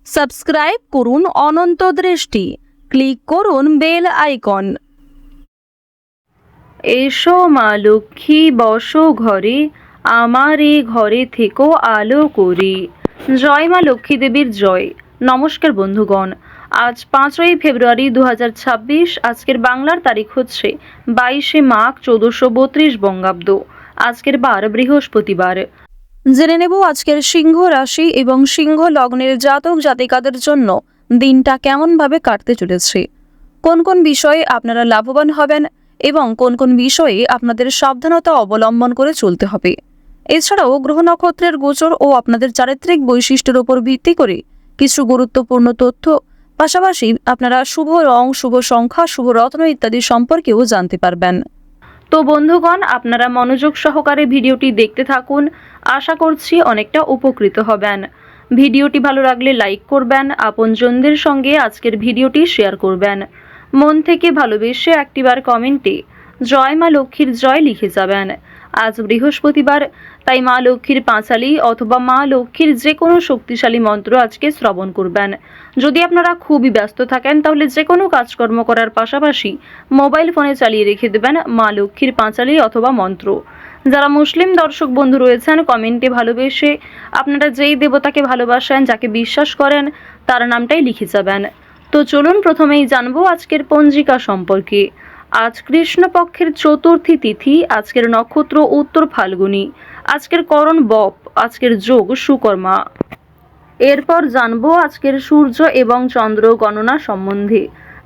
Subscribe করুন অনন্ত দৃষ্টি, click করুন বেল আইকন। এসো মা লক্ষ্মী বসো ঘরে, আমার এই ঘরে থেকো আলো করে। জয় মা লক্ষ্মী দেবীর জয়। নমস্কার বন্ধুগণ, আজ 5ই ফেব্রুয়ারি 2026। আজকের বাংলার তারিখ হচ্ছে 22শে মাঘ 1432 বঙ্গাব্দ। আজকের বার বৃহস্পতিবার। জেনে নেব আজকের সিংহ রাশি এবং সিংহ লগ্নের জাতক জাতিকাদের জন্য দিনটা কেমনভাবে কাটতে চলেছে, কোন কোন বিষয়ে আপনারা লাভবান হবেন এবং কোন কোন বিষয়ে আপনাদের সাবধানতা অবলম্বন করে চলতে হবে। এছাড়াও গ্রহ নক্ষত্রের গোচর ও আপনাদের চারিত্রিক বৈশিষ্ট্যের উপর ভিত্তি করে কিছু গুরুত্বপূর্ণ তথ্য, পাশাপাশি আপনারা শুভ রং, শুভ সংখ্যা, শুভ রত্ন ইত্যাদি সম্পর্কেও জানতে পারবেন। তো বন্ধুগণ, আপনারা মনোযোগ সহকারে ভিডিওটি দেখতে থাকুন। আশা করছি অনেকটা উপকৃত হবেন। ভিডিওটি ভালো লাগলে লাইক করবেন, আপনজনদের সঙ্গে আজকের ভিডিওটি শেয়ার করবেন। মন থেকে ভালোবেসে একটিবার কমেন্টে জয় মা লক্ষ্মীর জয় লিখে যাবেন। আজ বৃহস্পতিবার, তাই মা লক্ষ্মীর পাঁচালী অথবা মা লক্ষ্মীর যে কোনো শক্তিশালী মন্ত্র আজকে শ্রবণ করবেন। যদি আপনারা খুবই ব্যস্ত থাকেন তাহলে যে কোনো কাজকর্ম করার পাশাপাশি মোবাইল ফোনে চালিয়ে রেখে দেবেন মা লক্ষ্মীর পাঁচালী অথবা মন্ত্র। যারা মুসলিম দর্শক বন্ধু রয়েছেন, কমেন্টে ভালোবেসে আপনারা যেই দেবতাকে ভালোবাসেন, যাকে বিশ্বাস করেন, তার নামটাই লিখে যাবেন। তো চলুন প্রথমেই জানবো আজকের পঞ্জিকা সম্পর্কে। আজ কৃষ্ণপক্ষের চতুর্থী তিথি, আজকের নক্ষত্র উত্তর ফাল্গুনী, আজকের করণ বপ, আজকের যোগ সুকর্মা। এরপর জানবো আজকের সূর্য এবং চন্দ্র গণনা সম্বন্ধে।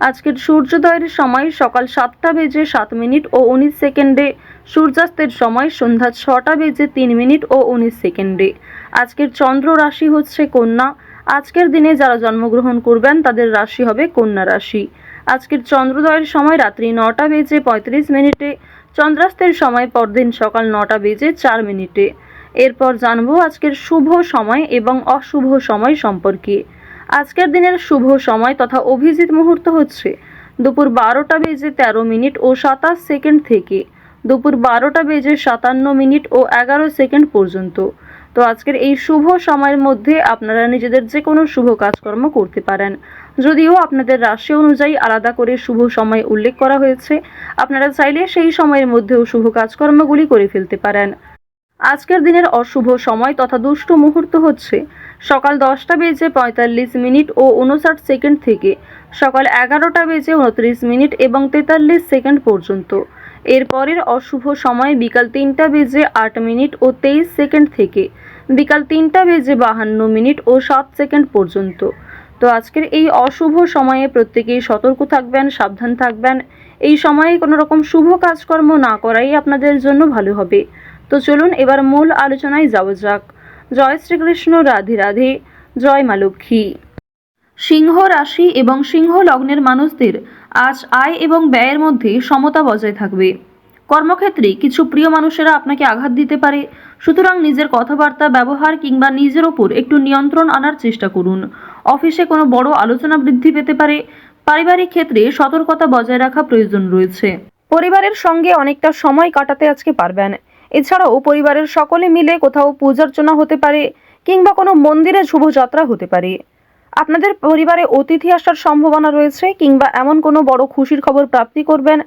আজকের সূর্যোদয়ের সময় সকাল 7টা বেজে 7 মিনিট ও 19 সেকেন্ডে, সূর্যাস্তের সময় সন্ধ্যা 6টা বেজে 3 মিনিট ও 19 সেকেন্ডে। আজকের চন্দ্র রাশি হচ্ছে কন্যা। আজকের দিনে যারা জন্মগ্রহণ করবেন তাদের রাশি হবে কন্যা রাশি। আজকের চন্দ্রোদয়ের সময় রাত্রি 9টা বেজে 35 মিনিটে, চন্দ্রাস্তের সময় পরদিন সকাল 9টা বেজে 4 মিনিটে। এরপর জানবো আজকের শুভ সময় এবং অশুভ সময় সম্পর্কে। আজকের দিনের শুভ সময় তথা অভিজিৎ মুহূর্ত হচ্ছে দুপুর 12টা বেজে 13 মিনিট ও 27 সেকেন্ড থেকে দুপুর 12টা বেজে 57 মিনিট ও 11 সেকেন্ড পর্যন্ত। তো আজকের এই শুভ সময়ের মধ্যে আপনারা নিজেদের যে কোনো শুভ কাজকর্ম করতে পারেন। যদিও আপনাদের রাশি অনুযায়ী আলাদা করে শুভ সময় উল্লেখ করা হয়েছে, আপনারা চাইলে সেই সময়ের মধ্যেও শুভ কাজকর্মগুলি করে ফেলতে পারেন। আজকের দিনের অশুভ সময় তথা দুষ্ট মুহূর্ত হচ্ছে সকাল 10টা বেজে 45 মিনিট ও 59 সেকেন্ড থেকে সকাল 11টা বেজে 29 মিনিট এবং 43 সেকেন্ড পর্যন্ত। এরপরের অশুভ সময় বিকাল 3টা বেজে 8 মিনিট ও 23 সেকেন্ড থেকে বিকাল 3টা বেজে 52 মিনিট ও 7 সেকেন্ড পর্যন্ত। তো আজকের এই অশুভ সময়ে প্রত্যেকেই সতর্ক থাকবেন, সাবধান থাকবেন। এই সময়ে কোনো রকম শুভ কাজকর্ম না করাই আপনাদের জন্য ভালো হবে। তো চলুন এবার মূল আলোচনায় যাওয়া যাক। জয় শ্রীকৃষ্ণ, রাধে রাধে, জয় মা লক্ষ্মী। সিংহ রাশি এবং সিংহ লগ্নের মানুষদের আজ আয় এবং ব্যয়ের মধ্যে সমতা বজায় থাকবে। কর্মক্ষেত্রে কিছু প্রিয় মানুষেরা আপনাকে আঘাত দিতে পারে, সুতরাং নিজের কথাবার্তা, ব্যবহার কিংবা নিজের ওপর একটু নিয়ন্ত্রণ আনার চেষ্টা করুন। অফিসে কোনো বড় আলোচনা বৃদ্ধি পেতে পারে। পারিবারিক ক্ষেত্রে সতর্কতা বজায় রাখা প্রয়োজন রয়েছে। পরিবারের সঙ্গে অনেকটা সময় কাটাতে আজকে পারবেন। এছাড়াও পরিবারের সকলে মিলে কোথাও পূজার্চনা হতে পারে কিংবা কোনো মন্দিরে শুভযাত্রা হতে পারে। আপনাদের পরিবারে অতিথি আসার সম্ভাবনা রয়েছে কিংবা এমন কোনো বড় খুশির খবর প্রাপ্তি করবেন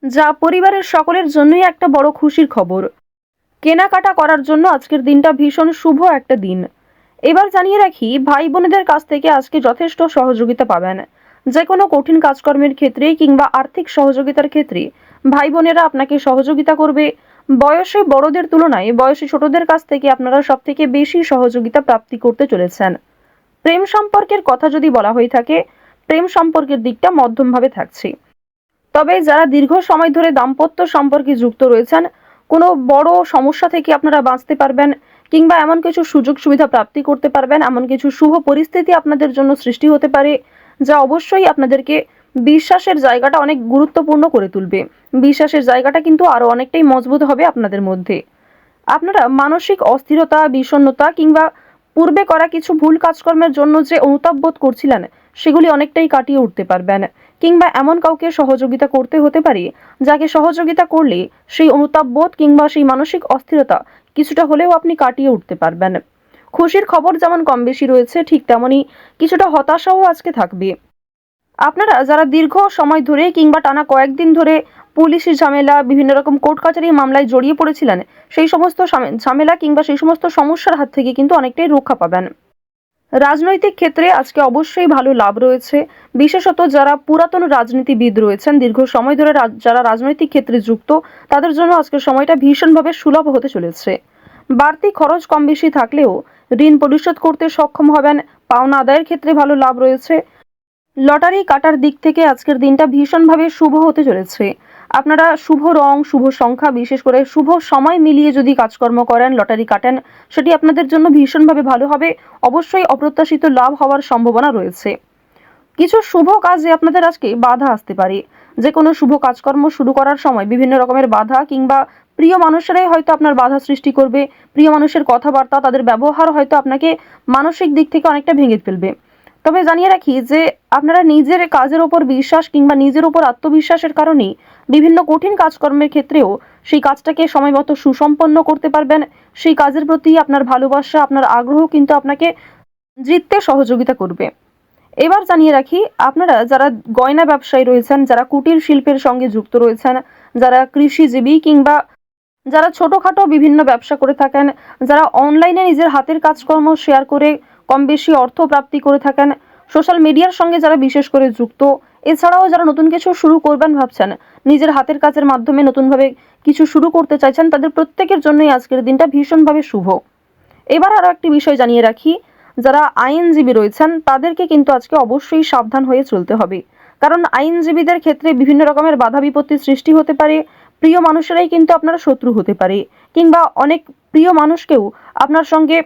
যা পরিবারের সকলের জন্যই একটা বড় খুশির খবর। কেনাকাটা করার জন্য আজকের দিনটা ভীষণ শুভ একটা দিন। এবার জানিয়ে রাখি, ভাই বোনেদের কাছ থেকে আজকে যথেষ্ট সহযোগিতা পাবেন। যে কোনো কঠিন কাজকর্মের ক্ষেত্রে কিংবা আর্থিক সহযোগিতার ক্ষেত্রে ভাই বোনেরা আপনাকে সহযোগিতা করবে। বয়সে বড়দের তুলনায় বয়সে ছোটদের কাছ থেকে আপনারা সব থেকে বেশি সহযোগিতা প্রাপ্তি করতে চলেছেন। প্রেম সম্পর্কের কথা যদি বলা হয়ে থাকে, প্রেম সম্পর্কের দিকটা মধ্যমভাবে থাকছে। তবে যারা দীর্ঘ সময় ধরে দাম্পত্য সম্পর্কে যুক্ত রয়েছেন, কোনো বড় সমস্যা থেকে আপনারা বাঁচতে পারবেন কিংবা এমন কিছু সুযোগ সুবিধা প্রাপ্তি করতে পারবেন, এমন কিছু শুভ পরিস্থিতি আপনাদের জন্য সৃষ্টি হতে পারে যা অবশ্যই আপনাদেরকে বিশ্বাসের জায়গাটা অনেক গুরুত্বপূর্ণ করে তুলবে। বিশ্বাসের জায়গাটা কিন্তু আরো অনেকটাই মজবুত হবে আপনাদের মধ্যে। আপনারা মানসিক অস্থিরতা, বিষণ্ণতা কিংবা পূর্বে করা কিছু ভুল কাজকর্মের জন্য যে অনুতাপ বোধ করছিলেন সেগুলি অনেকটাই কাটিয়ে উঠতে পারবেন। কিংবা এমন কাউকে সহযোগিতা করতে হতে পারে যাকে সহযোগিতা করলে সেই অনুতাপ বোধ কিংবা সেই মানসিক অস্থিরতা কিছুটা হলেও আপনি কাটিয়ে উঠতে পারবেন। খুশির খবর যেমন কম বেশি রয়েছে, ঠিক তেমনই কিছুটা হতাশাও আজকে থাকবে। আপনারা যারা দীর্ঘ সময় ধরে কিংবা টানা কয়েকদিন ধরে পুলিশি ঝামেলা, বিভিন্ন রকম কোর্ট কাচারি মামলায় জড়িয়ে পড়েছিলেন, সেই সমস্ত ঝামেলা কিংবা সেই সমস্ত সমস্যার হাত থেকে কিন্তু অনেকটাই রক্ষা পাবেন। রাজনৈতিক ক্ষেত্রে আজকে অবশ্যই ভালো লাভ রয়েছে। বিশেষত যারা পুরাতন রাজনীতিবিদ রয়েছেন, দীর্ঘ সময় ধরে যারা রাজনৈতিক ক্ষেত্রে যুক্ত, তাদের জন্য আজকের সময়টা ভীষণভাবে সুলভ হতে চলেছে। বাড়তি খরচ কম বেশি থাকলেও ঋণ পরিশোধ করতে সক্ষম হবেন। পাওনা আদায়ের ক্ষেত্রে ভালো লাভ রয়েছে। লটারি কাটার দিক থেকে আজকের দিনটা ভীষণভাবে শুভ হতে চলেছে। আপনারা শুভ রং, শুভ সংখ্যা, বিশেষ করে শুভ সময় মিলিয়ে যদি কাজকর্ম করেন, লটারি কাটেন, সেটি আপনাদের জন্য ভীষণভাবে ভালো হবে। অবশ্যই অপ্রত্যাশিত লাভ হওয়ার সম্ভাবনা রয়েছে। কিছু শুভ কাজে আপনাদের আজকে বাধা আসতে পারে। যে কোনো শুভ কাজকর্ম শুরু করার সময় বিভিন্ন রকমের বাধা কিংবা প্রিয় মানুষেরাই হয়তো আপনার বাধা সৃষ্টি করবে। প্রিয় মানুষের কথাবার্তা, তাদের ব্যবহার হয়তো আপনাকে মানসিক দিক থেকে অনেকটা ভেঙে ফেলবে। তবে জানিয়ে রাখি যে আপনারা নিজের কাজের ওপর বিশ্বাস কিংবা নিজের ওপর আত্মবিশ্বাসের কারণেই বিভিন্ন কঠিন কাজকর্মের ক্ষেত্রেও সেই কাজটাকে সময়মতো সুসম্পন্ন করতে পারবেন। সেই কাজের প্রতি আপনার ভালোবাসা, আপনার আগ্রহ কিন্তু আপনাকে জিততে সহযোগিতা করবে। এবার জানিয়ে রাখি, আপনারা যারা গয়না ব্যবসায়ী রয়েছেন, যারা কুটির শিল্পের সঙ্গে যুক্ত রয়েছেন, যারা কৃষিজীবী কিংবা যারা ছোটোখাটো বিভিন্ন ব্যবসা করে থাকেন, যারা অনলাইনে নিজের হাতের কাজকর্ম শেয়ার করে কম বেশি অর্থ প্রাপ্তি করে থাকেন, সোশ্যাল মিডিয়ার সঙ্গে যারা বিশেষ করে যুক্ত, এছাড়াও যারা নতুন কিছু শুরু করবেন ভাবছেন, নিজের হাতের কাজের মাধ্যমে নতুনভাবে কিছু শুরু করতে চাইছেন, তাদের প্রত্যেকের জন্যই আজকের দিনটা ভীষণভাবে শুভ। এবার আরও একটি বিষয় জানিয়ে রাখি, যারা আইনজীবী রয়েছেন তাদেরকে কিন্তু আজকে অবশ্যই সাবধান হয়ে চলতে হবে। কারণ আইনজীবীদের ক্ষেত্রে বিভিন্ন রকমের বাধা বিপত্তির সৃষ্টি হতে পারে। প্রিয় মানুষেরাই কিন্তু আপনার শত্রু হতে পারে, কিংবা অনেক প্রিয় মানুষকেও আপনার সঙ্গে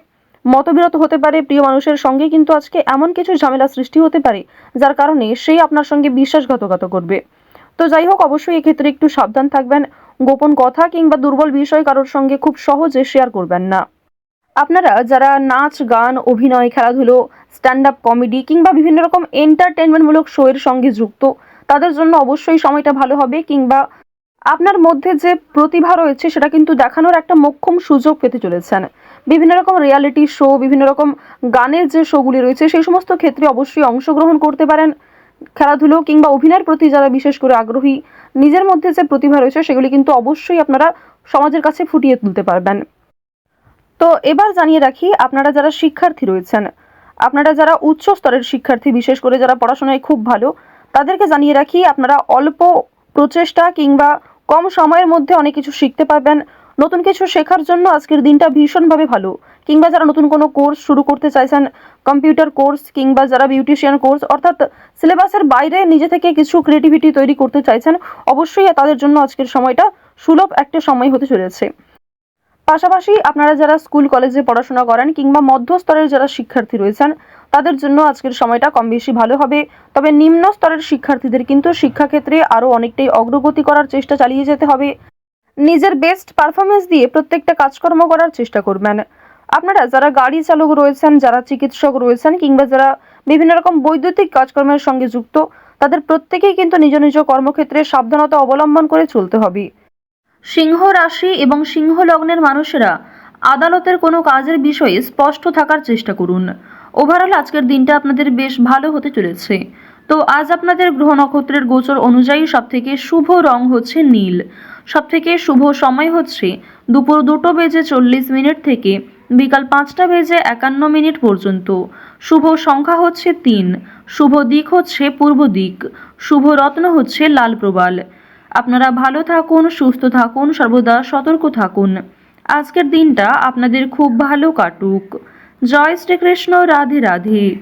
মতবিরোধ হতে পারে। প্রিয় মানুষের সঙ্গে কিন্তু আজকে এমন কিছু ঝামেলা সৃষ্টি হতে পারে যার কারণে সেই আপনার সঙ্গে বিশ্বাসঘাতকতা করবে। তো যাই হোক, অবশ্যই এক্ষেত্রে একটু সাবধান থাকবেন। গোপন কথা কিংবা দুর্বল বিষয় কারোর সঙ্গে খুব সহজে শেয়ার করবেন না। আপনারা যারা নাচ, গান, অভিনয়, খেলাধুলো, স্ট্যান্ড আপ কমেডি কিংবা বিভিন্ন রকম এন্টারটেনমেন্টমূলক শো এর সঙ্গে যুক্ত, তাদের জন্য অবশ্যই সময়টা ভালো হবে। কিংবা আপনার মধ্যে যে প্রতিভা রয়েছে সেটা কিন্তু দেখানোর একটা মোক্ষম সুযোগ পেতে চলেছেন। বিভিন্ন রকম রিয়ালিটি শো, বিভিন্ন রকম গানের যে শোগুলি রয়েছে, সেই সমস্ত ক্ষেত্রে অবশ্যই অংশগ্রহণ করতে পারেন। খেলাধুলো কিংবা অভিনয়ের প্রতি যারা বিশেষ করে আগ্রহী, নিজের মধ্যে যে প্রতিভা রয়েছে সেগুলি কিন্তু অবশ্যই আপনারা সমাজের কাছে ফুটিয়ে তুলতে পারবেন। তো এবার জানিয়ে রাখি, আপনারা যারা শিক্ষার্থী রয়েছেন, আপনারা যারা উচ্চ স্তরের শিক্ষার্থী, বিশেষ করে যারা পড়াশোনায় খুব ভালো, তাদেরকে জানিয়ে রাখি আপনারা অল্প প্রচেষ্টা কিংবা কম সময়ের মধ্যে অনেক কিছু শিখতে পারবেন। নতুন কিছু শেখার জন্য আজকের দিনটা ভীষণভাবে ভালো। কিংবা যারা নতুন কোনো কোর্স শুরু করতে চাইছেন, কম্পিউটার কোর্স কিংবা যারা বিউটিশিয়ান কোর্স, অর্থাৎ সিলেবাসের বাইরে নিজে থেকে কিছু ক্রিয়েটিভিটি তৈরি করতে চাইছেন, অবশ্যই তাদের জন্য আজকের সময়টা সুলভ একটা সময় হতে চলেছে। পাশাপাশি আপনারা যারা স্কুল কলেজে পড়াশোনা করেন কিংবা মধ্যস্তরের যারা শিক্ষার্থী রয়েছেন, তাদের জন্য আজকের সময়টা কম বেশি ভালো হবে। তবে নিম্ন স্তরের শিক্ষার্থীদের কিন্তু শিক্ষাক্ষেত্রে আরও অনেকটাই অগ্রগতি করার চেষ্টা চালিয়ে যেতে হবে। নিজের বেস্ট পারফরমেন্স দিয়ে প্রত্যেকটা কাজকর্ম করার চেষ্টা করবেন। আপনারা যারা গাড়ি চালক রয়েছেন, যারা চিকিৎসক রয়েছেন কিংবা যারা বিভিন্ন রকম বৈদ্যুতিক কাজকর্মের সঙ্গে যুক্ত, তাদের প্রত্যেকেই কিন্তু নিজ নিজ কর্মক্ষেত্রে সাবধানতা অবলম্বন করে চলতে হবে। সিংহ রাশি এবং সিংহ লগ্নের মানুষেরা আদালতের কোনো কাজের বিষয়ে স্পষ্ট থাকার চেষ্টা করুন। ওভারঅল আজকের দিনটা আপনাদের বেশ ভালো হতে চলেছে। তো আজ আপনাদের গ্রহ নক্ষত্রের গোচর অনুযায়ী সবথেকে শুভ রং হচ্ছে নীল। সবথেকে শুভ সময় হচ্ছে দুপুর 2:40 থেকে বিকাল 5:51 পর্যন্ত। শুভ সংখ্যা হচ্ছে 3। শুভ দিক হচ্ছে পূর্ব দিক। শুভ রত্ন হচ্ছে লাল প্রবাল। আপনারা ভালো থাকুন, সুস্থ থাকুন, সর্বদা সতর্ক থাকুন। আজকের দিনটা আপনাদের খুব ভালো কাটুক। জয় শ্রীকৃষ্ণ। রাধে রাধে।